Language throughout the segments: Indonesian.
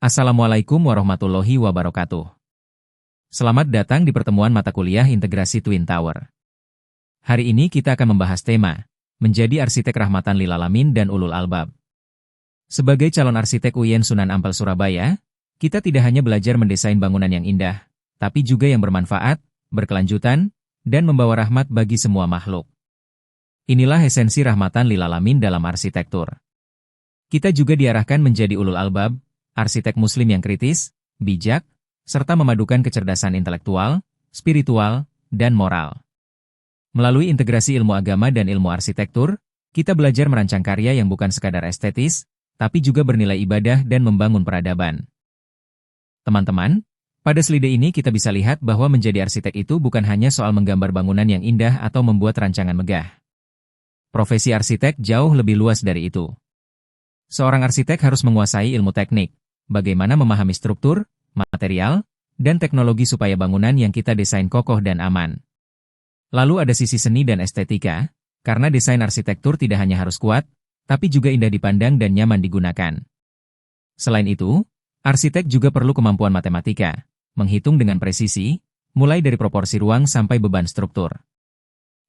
Assalamualaikum warahmatullahi wabarakatuh. Selamat datang di pertemuan mata kuliah Integrasi Twin Tower. Hari ini kita akan membahas tema, menjadi arsitek rahmatan lil alamin dan ulul albab. Sebagai calon arsitek UIN Sunan Ampel Surabaya, kita tidak hanya belajar mendesain bangunan yang indah, tapi juga yang bermanfaat, berkelanjutan, dan membawa rahmat bagi semua makhluk. Inilah esensi rahmatan lil alamin dalam arsitektur. Kita juga diarahkan menjadi ulul albab, arsitek muslim yang kritis, bijak, serta memadukan kecerdasan intelektual, spiritual, dan moral. Melalui integrasi ilmu agama dan ilmu arsitektur, kita belajar merancang karya yang bukan sekadar estetis, tapi juga bernilai ibadah dan membangun peradaban. Teman-teman, pada slide ini kita bisa lihat bahwa menjadi arsitek itu bukan hanya soal menggambar bangunan yang indah atau membuat rancangan megah. Profesi arsitek jauh lebih luas dari itu. Seorang arsitek harus menguasai ilmu teknik, bagaimana memahami struktur, material, dan teknologi supaya bangunan yang kita desain kokoh dan aman. Lalu ada sisi seni dan estetika, karena desain arsitektur tidak hanya harus kuat, tapi juga indah dipandang dan nyaman digunakan. Selain itu, arsitek juga perlu kemampuan matematika, menghitung dengan presisi, mulai dari proporsi ruang sampai beban struktur.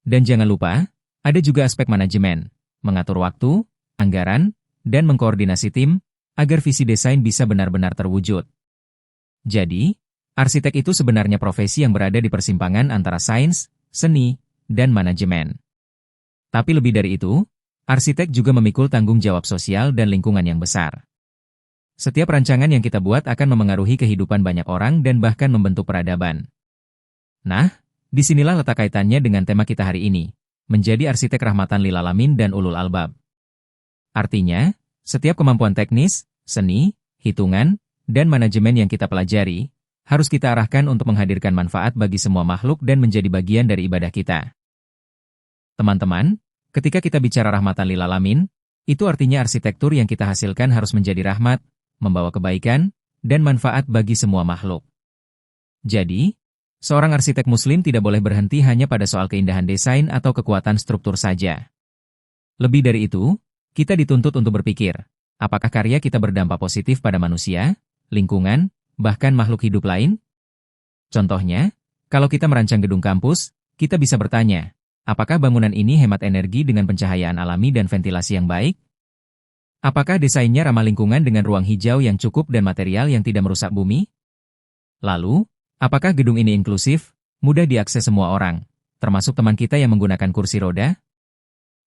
Dan jangan lupa, ada juga aspek manajemen, mengatur waktu, anggaran, dan mengkoordinasi tim, agar visi desain bisa benar-benar terwujud. Jadi, arsitek itu sebenarnya profesi yang berada di persimpangan antara sains, seni, dan manajemen. Tapi lebih dari itu, arsitek juga memikul tanggung jawab sosial dan lingkungan yang besar. Setiap rancangan yang kita buat akan memengaruhi kehidupan banyak orang dan bahkan membentuk peradaban. Nah, disinilah letak kaitannya dengan tema kita hari ini, menjadi arsitek rahmatan lil alamin dan ulul albab. Artinya, setiap kemampuan teknis, seni, hitungan, dan manajemen yang kita pelajari, harus kita arahkan untuk menghadirkan manfaat bagi semua makhluk dan menjadi bagian dari ibadah kita. Teman-teman, ketika kita bicara rahmatan lil alamin, itu artinya arsitektur yang kita hasilkan harus menjadi rahmat, membawa kebaikan, dan manfaat bagi semua makhluk. Jadi, seorang arsitek muslim tidak boleh berhenti hanya pada soal keindahan desain atau kekuatan struktur saja. Lebih dari itu, kita dituntut untuk berpikir, apakah karya kita berdampak positif pada manusia, lingkungan, bahkan makhluk hidup lain? Contohnya, kalau kita merancang gedung kampus, kita bisa bertanya, apakah bangunan ini hemat energi dengan pencahayaan alami dan ventilasi yang baik? Apakah desainnya ramah lingkungan dengan ruang hijau yang cukup dan material yang tidak merusak bumi? Lalu, apakah gedung ini inklusif, mudah diakses semua orang, termasuk teman kita yang menggunakan kursi roda?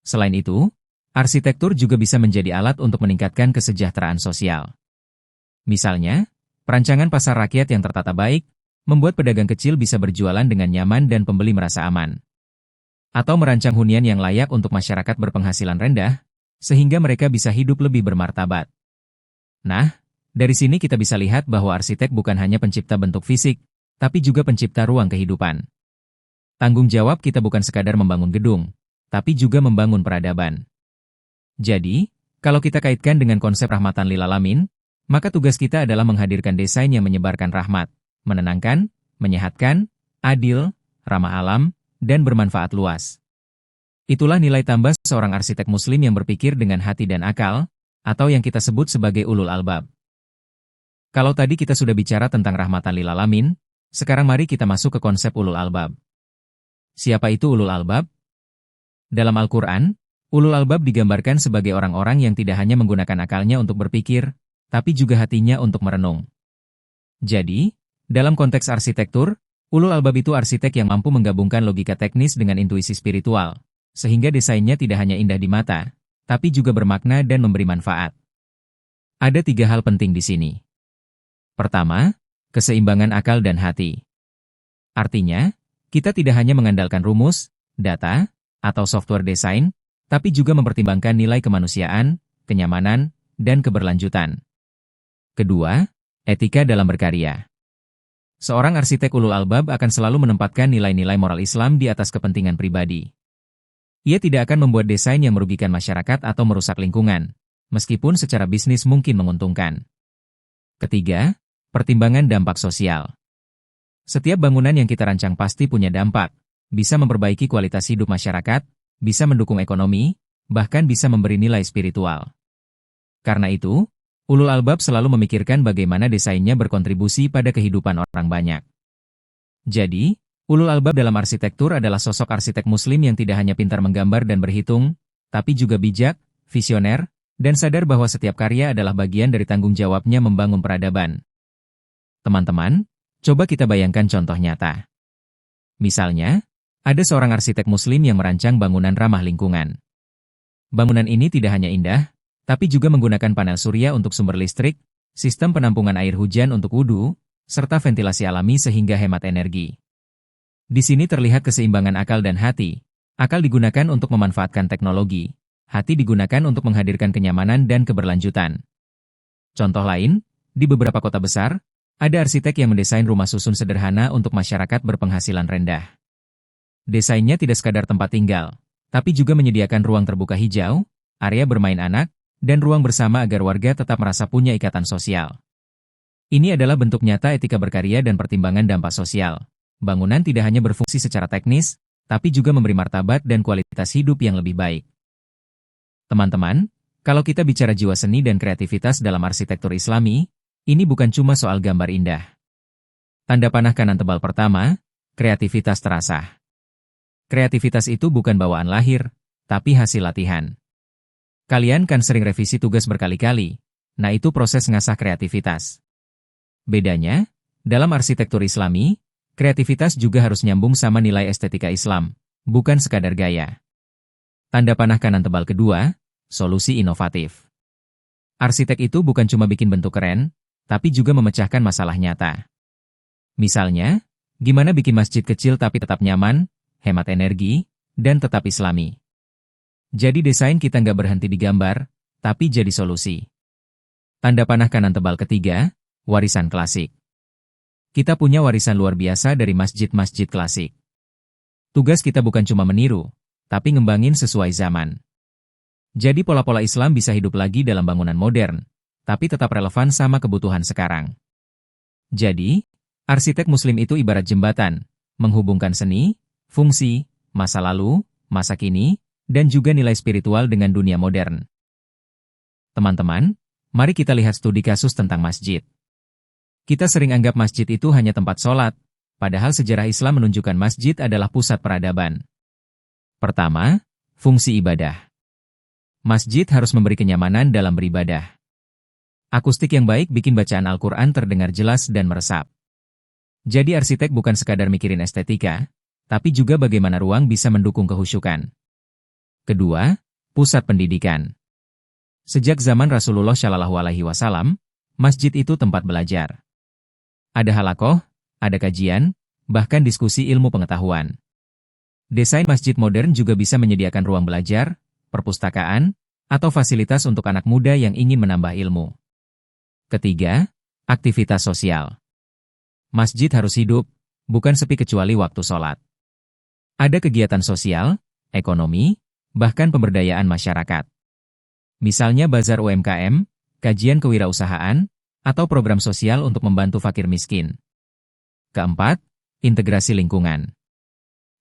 Selain itu, arsitektur juga bisa menjadi alat untuk meningkatkan kesejahteraan sosial. Misalnya, perancangan pasar rakyat yang tertata baik, membuat pedagang kecil bisa berjualan dengan nyaman dan pembeli merasa aman. Atau merancang hunian yang layak untuk masyarakat berpenghasilan rendah, sehingga mereka bisa hidup lebih bermartabat. Nah, dari sini kita bisa lihat bahwa arsitek bukan hanya pencipta bentuk fisik, tapi juga pencipta ruang kehidupan. Tanggung jawab kita bukan sekadar membangun gedung, tapi juga membangun peradaban. Jadi, kalau kita kaitkan dengan konsep rahmatan lil alamin, maka tugas kita adalah menghadirkan desain yang menyebarkan rahmat, menenangkan, menyehatkan, adil, ramah alam, dan bermanfaat luas. Itulah nilai tambah seorang arsitek muslim yang berpikir dengan hati dan akal, atau yang kita sebut sebagai ulul albab. Kalau tadi kita sudah bicara tentang rahmatan lil alamin, sekarang mari kita masuk ke konsep ulul albab. Siapa itu ulul albab? Dalam Al-Quran, ulul albab digambarkan sebagai orang-orang yang tidak hanya menggunakan akalnya untuk berpikir, tapi juga hatinya untuk merenung. Jadi, dalam konteks arsitektur, ulul albab itu arsitek yang mampu menggabungkan logika teknis dengan intuisi spiritual, sehingga desainnya tidak hanya indah di mata, tapi juga bermakna dan memberi manfaat. Ada 3 hal penting di sini. Pertama, keseimbangan akal dan hati. Artinya, kita tidak hanya mengandalkan rumus, data, atau software desain, tapi juga mempertimbangkan nilai kemanusiaan, kenyamanan, dan keberlanjutan. Kedua, etika dalam berkarya. Seorang arsitek ulul albab akan selalu menempatkan nilai-nilai moral Islam di atas kepentingan pribadi. Ia tidak akan membuat desain yang merugikan masyarakat atau merusak lingkungan, meskipun secara bisnis mungkin menguntungkan. Ketiga, pertimbangan dampak sosial. Setiap bangunan yang kita rancang pasti punya dampak, bisa memperbaiki kualitas hidup masyarakat, bisa mendukung ekonomi, bahkan bisa memberi nilai spiritual. Karena itu, Ulul albab selalu memikirkan bagaimana desainnya berkontribusi pada kehidupan orang banyak. Jadi, ulul albab dalam arsitektur adalah sosok arsitek muslim yang tidak hanya pintar menggambar dan berhitung, tapi juga bijak, visioner, dan sadar bahwa setiap karya adalah bagian dari tanggung jawabnya membangun peradaban. Teman-teman, coba kita bayangkan contoh nyata. Misalnya, ada seorang arsitek muslim yang merancang bangunan ramah lingkungan. Bangunan ini tidak hanya indah, tapi juga menggunakan panel surya untuk sumber listrik, sistem penampungan air hujan untuk wudhu, serta ventilasi alami sehingga hemat energi. Di sini terlihat keseimbangan akal dan hati. Akal digunakan untuk memanfaatkan teknologi, hati digunakan untuk menghadirkan kenyamanan dan keberlanjutan. Contoh lain, di beberapa kota besar, ada arsitek yang mendesain rumah susun sederhana untuk masyarakat berpenghasilan rendah. Desainnya tidak sekadar tempat tinggal, tapi juga menyediakan ruang terbuka hijau, area bermain anak, dan ruang bersama agar warga tetap merasa punya ikatan sosial. Ini adalah bentuk nyata etika berkarya dan pertimbangan dampak sosial. Bangunan tidak hanya berfungsi secara teknis, tapi juga memberi martabat dan kualitas hidup yang lebih baik. Teman-teman, kalau kita bicara jiwa seni dan kreativitas dalam arsitektur Islami, ini bukan cuma soal gambar indah. Tanda panah kanan tebal pertama, kreativitas terasah. Kreativitas itu bukan bawaan lahir, tapi hasil latihan. Kalian kan sering revisi tugas berkali-kali, nah itu proses ngasah kreativitas. Bedanya, dalam arsitektur Islami, kreativitas juga harus nyambung sama nilai estetika Islam, bukan sekadar gaya. Tanda panah kanan tebal kedua, solusi inovatif. Arsitek itu bukan cuma bikin bentuk keren, tapi juga memecahkan masalah nyata. Misalnya, gimana bikin masjid kecil tapi tetap nyaman, hemat energi, dan tetap Islami. Jadi desain kita nggak berhenti di gambar, tapi jadi solusi. Tanda panah kanan tebal ketiga, warisan klasik. Kita punya warisan luar biasa dari masjid-masjid klasik. Tugas kita bukan cuma meniru, tapi ngembangin sesuai zaman. Jadi pola-pola Islam bisa hidup lagi dalam bangunan modern, tapi tetap relevan sama kebutuhan sekarang. Jadi, arsitek muslim itu ibarat jembatan, menghubungkan seni, fungsi, masa lalu, masa kini, dan juga nilai spiritual dengan dunia modern. Teman-teman, mari kita lihat studi kasus tentang masjid. Kita sering anggap masjid itu hanya tempat sholat, padahal sejarah Islam menunjukkan masjid adalah pusat peradaban. Pertama, fungsi ibadah. Masjid harus memberi kenyamanan dalam beribadah. Akustik yang baik bikin bacaan Al-Quran terdengar jelas dan meresap. Jadi arsitek bukan sekadar mikirin estetika, tapi juga bagaimana ruang bisa mendukung kehusyukan. Kedua, pusat pendidikan. Sejak zaman Rasulullah Shallallahu Alaihi Wasallam, masjid itu tempat belajar. Ada halakoh, ada kajian, bahkan diskusi ilmu pengetahuan. Desain masjid modern juga bisa menyediakan ruang belajar, perpustakaan, atau fasilitas untuk anak muda yang ingin menambah ilmu. Ketiga, aktivitas sosial. Masjid harus hidup, bukan sepi kecuali waktu sholat. Ada kegiatan sosial, ekonomi, bahkan pemberdayaan masyarakat. Misalnya bazar UMKM, kajian kewirausahaan, atau program sosial untuk membantu fakir miskin. Keempat, integrasi lingkungan.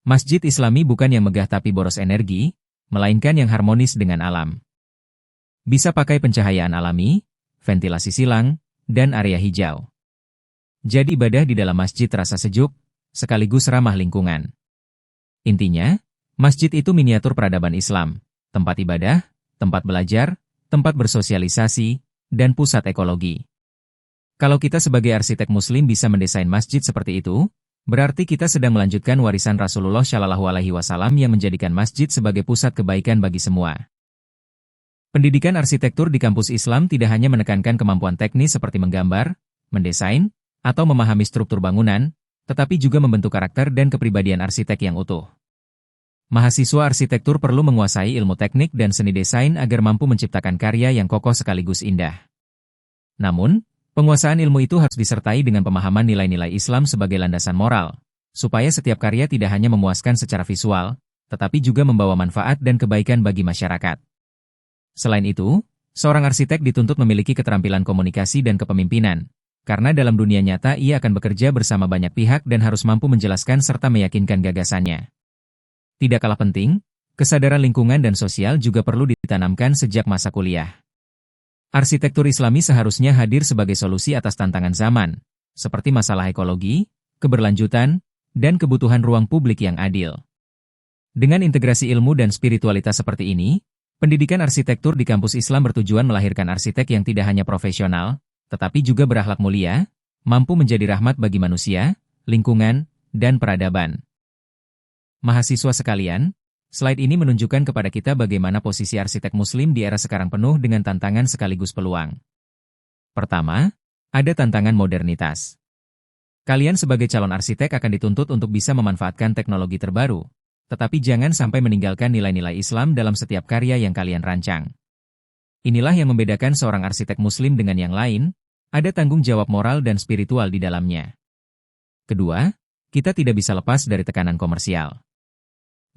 Masjid Islami bukan yang megah tapi boros energi, melainkan yang harmonis dengan alam. Bisa pakai pencahayaan alami, ventilasi silang, dan area hijau. Jadi ibadah di dalam masjid terasa sejuk, sekaligus ramah lingkungan. Intinya, masjid itu miniatur peradaban Islam, tempat ibadah, tempat belajar, tempat bersosialisasi, dan pusat ekologi. Kalau kita sebagai arsitek muslim bisa mendesain masjid seperti itu, berarti kita sedang melanjutkan warisan Rasulullah Shallallahu Alaihi Wasallam yang menjadikan masjid sebagai pusat kebaikan bagi semua. Pendidikan arsitektur di kampus Islam tidak hanya menekankan kemampuan teknis seperti menggambar, mendesain, atau memahami struktur bangunan, tetapi juga membentuk karakter dan kepribadian arsitek yang utuh. Mahasiswa arsitektur perlu menguasai ilmu teknik dan seni desain agar mampu menciptakan karya yang kokoh sekaligus indah. Namun, penguasaan ilmu itu harus disertai dengan pemahaman nilai-nilai Islam sebagai landasan moral, supaya setiap karya tidak hanya memuaskan secara visual, tetapi juga membawa manfaat dan kebaikan bagi masyarakat. Selain itu, seorang arsitek dituntut memiliki keterampilan komunikasi dan kepemimpinan, karena dalam dunia nyata ia akan bekerja bersama banyak pihak dan harus mampu menjelaskan serta meyakinkan gagasannya. Tidak kalah penting, kesadaran lingkungan dan sosial juga perlu ditanamkan sejak masa kuliah. Arsitektur Islami seharusnya hadir sebagai solusi atas tantangan zaman, seperti masalah ekologi, keberlanjutan, dan kebutuhan ruang publik yang adil. Dengan integrasi ilmu dan spiritualitas seperti ini, pendidikan arsitektur di kampus Islam bertujuan melahirkan arsitek yang tidak hanya profesional, tetapi juga berakhlak mulia, mampu menjadi rahmat bagi manusia, lingkungan, dan peradaban. Mahasiswa sekalian, slide ini menunjukkan kepada kita bagaimana posisi arsitek Muslim di era sekarang penuh dengan tantangan sekaligus peluang. Pertama, ada tantangan modernitas. Kalian sebagai calon arsitek akan dituntut untuk bisa memanfaatkan teknologi terbaru, tetapi jangan sampai meninggalkan nilai-nilai Islam dalam setiap karya yang kalian rancang. Inilah yang membedakan seorang arsitek Muslim dengan yang lain, ada tanggung jawab moral dan spiritual di dalamnya. Kedua, kita tidak bisa lepas dari tekanan komersial.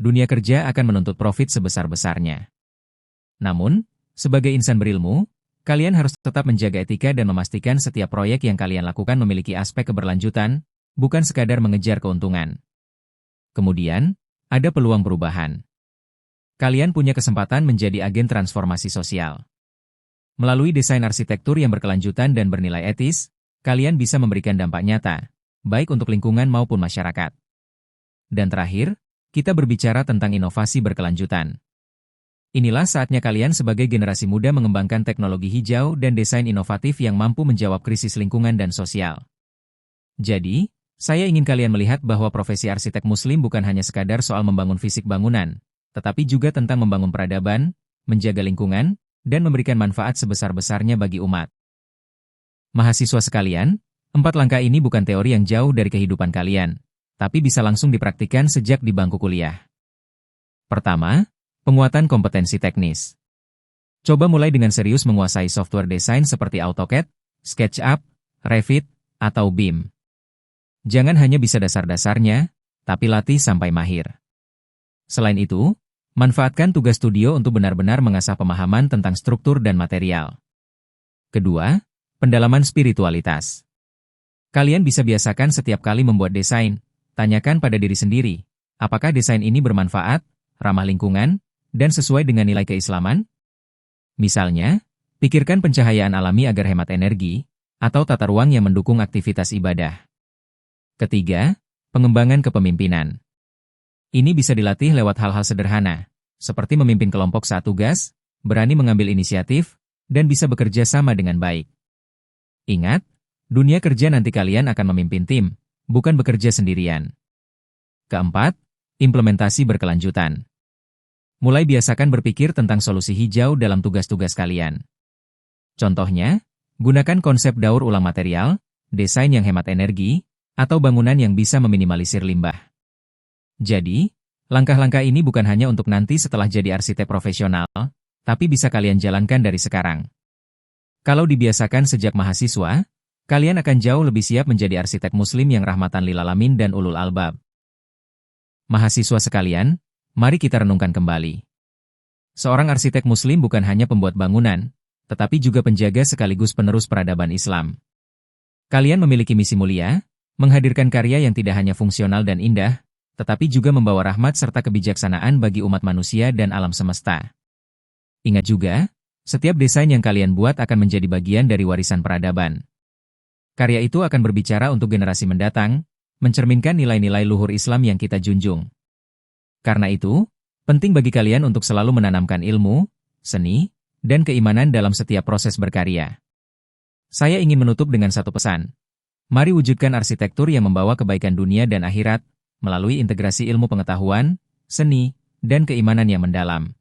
Dunia kerja akan menuntut profit sebesar-besarnya. Namun, sebagai insan berilmu, kalian harus tetap menjaga etika dan memastikan setiap proyek yang kalian lakukan memiliki aspek keberlanjutan, bukan sekadar mengejar keuntungan. Kemudian, ada peluang perubahan. Kalian punya kesempatan menjadi agen transformasi sosial. Melalui desain arsitektur yang berkelanjutan dan bernilai etis, kalian bisa memberikan dampak nyata, baik untuk lingkungan maupun masyarakat. Dan terakhir, kita berbicara tentang inovasi berkelanjutan. Inilah saatnya kalian sebagai generasi muda mengembangkan teknologi hijau dan desain inovatif yang mampu menjawab krisis lingkungan dan sosial. Jadi, saya ingin kalian melihat bahwa profesi arsitek Muslim bukan hanya sekadar soal membangun fisik bangunan, tetapi juga tentang membangun peradaban, menjaga lingkungan, dan memberikan manfaat sebesar-besarnya bagi umat. Mahasiswa sekalian, 4 langkah ini bukan teori yang jauh dari kehidupan kalian, tapi bisa langsung dipraktikkan sejak di bangku kuliah. Pertama, penguatan kompetensi teknis. Coba mulai dengan serius menguasai software desain seperti AutoCAD, SketchUp, Revit, atau BIM. Jangan hanya bisa dasar-dasarnya, tapi latih sampai mahir. Selain itu, manfaatkan tugas studio untuk benar-benar mengasah pemahaman tentang struktur dan material. Kedua, pendalaman spiritualitas. Kalian bisa biasakan setiap kali membuat desain, tanyakan pada diri sendiri, apakah desain ini bermanfaat, ramah lingkungan, dan sesuai dengan nilai keislaman? Misalnya, pikirkan pencahayaan alami agar hemat energi, atau tata ruang yang mendukung aktivitas ibadah. Ketiga, pengembangan kepemimpinan. Ini bisa dilatih lewat hal-hal sederhana, seperti memimpin kelompok saat tugas, berani mengambil inisiatif, dan bisa bekerja sama dengan baik. Ingat, dunia kerja nanti kalian akan memimpin tim, bukan bekerja sendirian. Keempat, implementasi berkelanjutan. Mulai biasakan berpikir tentang solusi hijau dalam tugas-tugas kalian. Contohnya, gunakan konsep daur ulang material, desain yang hemat energi, atau bangunan yang bisa meminimalisir limbah. Jadi, langkah-langkah ini bukan hanya untuk nanti setelah jadi arsitek profesional, tapi bisa kalian jalankan dari sekarang. Kalau dibiasakan sejak mahasiswa, kalian akan jauh lebih siap menjadi arsitek Muslim yang rahmatan lil alamin dan ulul albab. Mahasiswa sekalian, mari kita renungkan kembali. Seorang arsitek Muslim bukan hanya pembuat bangunan, tetapi juga penjaga sekaligus penerus peradaban Islam. Kalian memiliki misi mulia, menghadirkan karya yang tidak hanya fungsional dan indah, tetapi juga membawa rahmat serta kebijaksanaan bagi umat manusia dan alam semesta. Ingat juga, setiap desain yang kalian buat akan menjadi bagian dari warisan peradaban. Karya itu akan berbicara untuk generasi mendatang, mencerminkan nilai-nilai luhur Islam yang kita junjung. Karena itu, penting bagi kalian untuk selalu menanamkan ilmu, seni, dan keimanan dalam setiap proses berkarya. Saya ingin menutup dengan satu pesan. Mari wujudkan arsitektur yang membawa kebaikan dunia dan akhirat, melalui integrasi ilmu pengetahuan, seni, dan keimanan yang mendalam.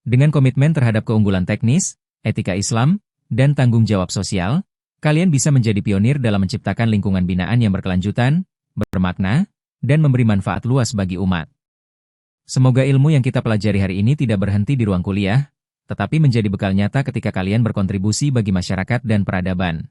Dengan komitmen terhadap keunggulan teknis, etika Islam, dan tanggung jawab sosial, kalian bisa menjadi pionir dalam menciptakan lingkungan binaan yang berkelanjutan, bermakna, dan memberi manfaat luas bagi umat. Semoga ilmu yang kita pelajari hari ini tidak berhenti di ruang kuliah, tetapi menjadi bekal nyata ketika kalian berkontribusi bagi masyarakat dan peradaban.